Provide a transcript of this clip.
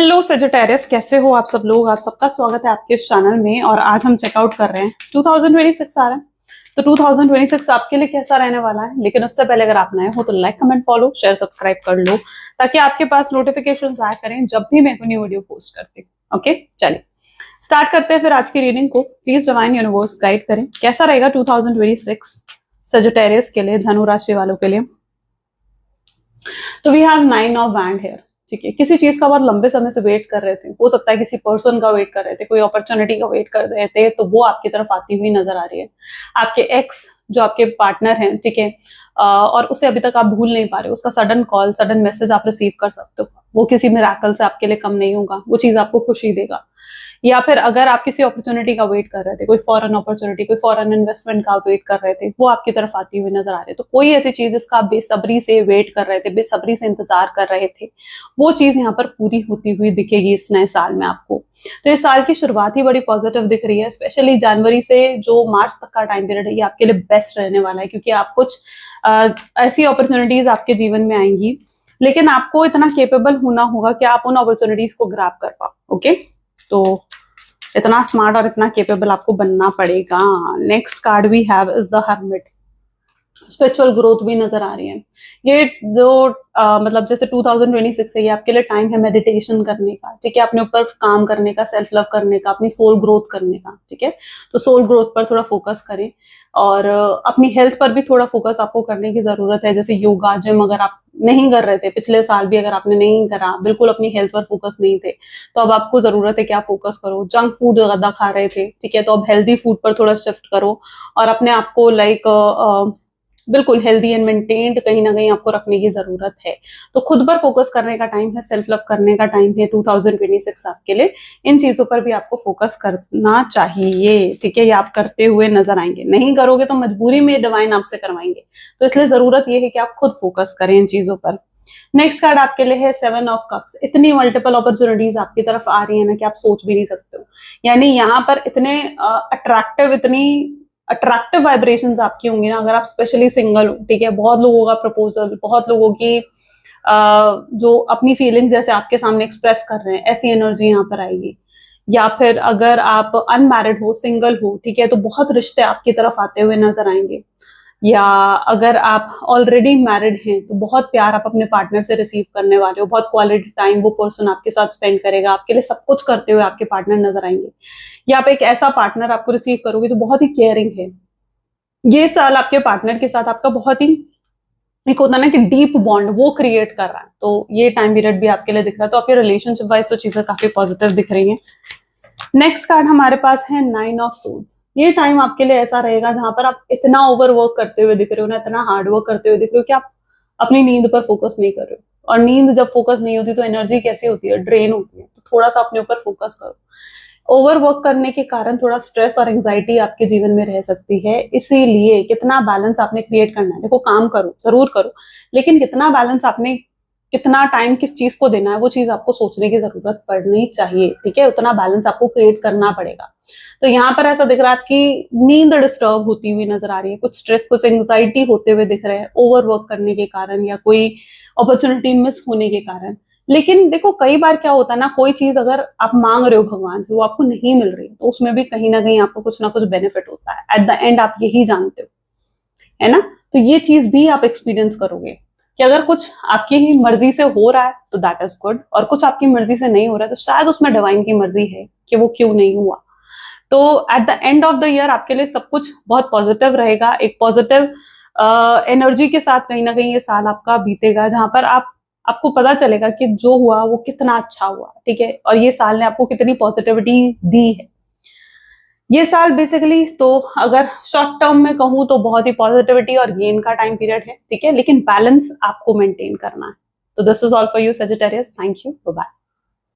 Hello Sagittarius, कैसे हो आप सब लोग। आप सबका स्वागत है आपके इस चैनल में। और आज हम चेकआउट कर रहे हैं 2026 आ रहा है, तो 2026 आपके लिए कैसा रहने वाला है। लेकिन उससे पहले अगर आप नए हो तो like comment follow share subscribe कर लो, ताकि आपके पास नोटिफिकेशन आया करें जब भी मैं कोई न्यू वीडियो पोस्ट करती हूँ। ओके, चलिए स्टार्ट करते हैं फिर आज की रीडिंग को। प्लीज डिवाइन यूनिवर्स गाइड करें कैसा रहेगा 2026 सेजिटेरियस के लिए, धनु राशि वालों के लिए। तो we have 9 of wand here. ठीक है, किसी चीज का बहुत लंबे समय से वेट कर रहे थे, हो सकता है किसी पर्सन का वेट कर रहे थे, कोई अपॉर्चुनिटी का वेट कर रहे थे, तो वो आपकी तरफ आती हुई नजर आ रही है। आपके एक्स जो आपके पार्टनर हैं, ठीक है, और उसे अभी तक आप भूल नहीं पा रहे हो, उसका सडन कॉल सडन मैसेज आप रिसीव कर सकते हो। वो किसी मिराकल से आपके लिए कम नहीं होगा, वो चीज आपको खुशी देगा। या फिर अगर आप किसी अपॉर्चुनिटी का वेट कर रहे थे, कोई फॉरेन अपॉर्चुनिटी, कोई फॉरेन इन्वेस्टमेंट का वेट कर रहे थे, वो आपकी तरफ आती हुई नजर आ रहे। तो कोई ऐसी चीज जिसका आप बेसब्री से वेट कर रहे थे, बेसब्री से इंतजार कर रहे थे, वो चीज यहाँ पर पूरी होती हुई दिखेगी इस नए साल में आपको। तो इस साल की शुरुआत ही बड़ी पॉजिटिव दिख रही है। स्पेशली जनवरी से जो मार्च तक का टाइम पीरियड है, ये आपके लिए बेस्ट रहने वाला है, क्योंकि आप कुछ ऐसी अपॉर्चुनिटीज आपके जीवन में आएंगी, लेकिन आपको इतना केपेबल होना होगा कि आप उन अपॉर्चुनिटीज को ग्रैब कर पाओ। ओके, तो इतना स्मार्ट और इतना केपेबल आपको बनना पड़ेगा। Next card we have is the hermit. Spiritual growth भी नजर आ रही है। ये जो मतलब जैसे 2026 है, ये आपके लिए टाइम है मेडिटेशन करने का, ठीक है, अपने ऊपर काम करने का, सेल्फ लव करने का, अपनी सोल ग्रोथ करने का। ठीक है, तो सोल ग्रोथ पर थोड़ा फोकस करें, और अपनी हेल्थ पर भी थोड़ा फोकस आपको करने की जरूरत है। जैसे योगा, जिम अगर आप नहीं कर रहे थे पिछले साल भी, अगर आपने नहीं करा, बिल्कुल अपनी हेल्थ पर फोकस नहीं थे, तो अब आपको जरूरत है कि आप फोकस करो। जंक फूड ज्यादा खा रहे थे, ठीक है, तो अब हेल्दी फूड पर थोड़ा शिफ्ट करो, और अपने आप को बिल्कुल हेल्दी एंड मेंटेन्ड कहीं ना कहीं आपको रखने की जरूरत है। तो खुद पर फोकस करने का टाइम है, सेल्फ लव करने का टाइम है 2026 आपके लिए। इन चीजों पर भी आपको फोकस करना चाहिए, ठीक है, ये आप करते हुए नजर आएंगे। नहीं करोगे तो मजबूरी में डिवाइन आपसे करवाएंगे, तो इसलिए जरूरत ये है कि आप खुद फोकस करें इन चीजों पर। नेक्स्ट कार्ड आपके लिए है 7 ऑफ कप्स। इतनी मल्टीपल अपॉर्चुनिटीज आपकी तरफ आ रही है ना कि आप सोच भी नहीं सकते हो। यानी यहाँ पर इतने इतनी अट्रैक्टिव वाइब्रेशंस आपकी होंगी ना, अगर आप स्पेशली सिंगल हो, ठीक है। बहुत लोगों का प्रपोजल, बहुत लोगों की जो अपनी फीलिंग्स जैसे आपके सामने एक्सप्रेस कर रहे हैं, ऐसी एनर्जी यहाँ पर आएगी। या फिर अगर आप अनमैरिड हो, सिंगल हो, ठीक है, तो बहुत रिश्ते आपकी तरफ आते हुए नजर आएंगे। या अगर आप ऑलरेडी मैरिड हैं तो बहुत प्यार आप अपने पार्टनर से रिसीव करने वाले हो, बहुत क्वालिटी टाइम वो पर्सन आपके साथ स्पेंड करेगा, आपके लिए सब कुछ करते हुए आपके पार्टनर नजर आएंगे। या आप एक ऐसा पार्टनर आपको रिसीव करोगे जो बहुत ही केयरिंग है। ये साल आपके पार्टनर के साथ आपका बहुत ही एक होता है ना कि डीप बॉन्ड वो क्रिएट कर रहा है, तो ये टाइम पीरियड भी आपके लिए दिख रहा है। तो आपके रिलेशनशिप वाइज तो चीजें काफी पॉजिटिव दिख रही हैं। नेक्स्ट कार्ड हमारे पास है 9 ऑफ सोर्ड्स। ये टाइम आपके लिए ऐसा रहेगा जहां पर आप इतना ओवर वर्क करते हुए दिख रहे हो ना, इतना हार्ड वर्क करते हुए दिख रहे हो कि आप अपनी नींद पर फोकस नहीं कर रहे हो। और नींद जब फोकस नहीं होती तो एनर्जी कैसी होती है, ड्रेन होती है। तो थोड़ा सा अपने ऊपर फोकस करो। ओवर वर्क करने के कारण थोड़ा स्ट्रेस और एंजाइटी आपके जीवन में रह सकती है, इसीलिए कितना बैलेंस आपने क्रिएट करना है। देखो, काम करो, जरूर करो, लेकिन कितना बैलेंस आपने, कितना टाइम किस चीज को देना है, वो चीज आपको सोचने की जरूरत पड़नी चाहिए, ठीक है। उतना बैलेंस आपको क्रिएट करना पड़ेगा। तो यहाँ पर ऐसा दिख रहा है आपकी नींद डिस्टर्ब होती हुई नजर आ रही है, कुछ स्ट्रेस, कुछ एंग्जाइटी होते हुए दिख रहे हैं ओवर वर्क करने के कारण, या कोई अपॉर्चुनिटी मिस होने के कारण। लेकिन देखो, कई बार क्या होता है ना, कोई चीज अगर आप मांग रहे हो भगवान से, वो आपको नहीं मिल रही, तो उसमें भी कहीं ना कहीं आपको कुछ ना कुछ बेनिफिट होता है। एट द एंड आप यही जानते हो, है ना। तो ये चीज भी आप एक्सपीरियंस करोगे कि अगर कुछ आपकी ही मर्जी से हो रहा है तो दैट इज गुड, और कुछ आपकी मर्जी से नहीं हो रहा है तो शायद उसमें डिवाइन की मर्जी है कि वो क्यों नहीं हुआ। तो at the end of the year आपके लिए सब कुछ बहुत पॉजिटिव रहेगा। एक पॉजिटिव एनर्जी के साथ कहीं ना कहीं ये साल आपका बीतेगा, जहां पर आपको पता चलेगा कि जो हुआ वो कितना अच्छा हुआ, ठीक है, और ये साल ने आपको कितनी पॉजिटिविटी दी है। ये साल बेसिकली, तो अगर शॉर्ट टर्म में कहूं तो बहुत ही पॉजिटिविटी और गेन का टाइम पीरियड है, ठीक है, लेकिन बैलेंस आपको मेंटेन करना है। तो this is all for you Sagittarius. Thank you, bye bye.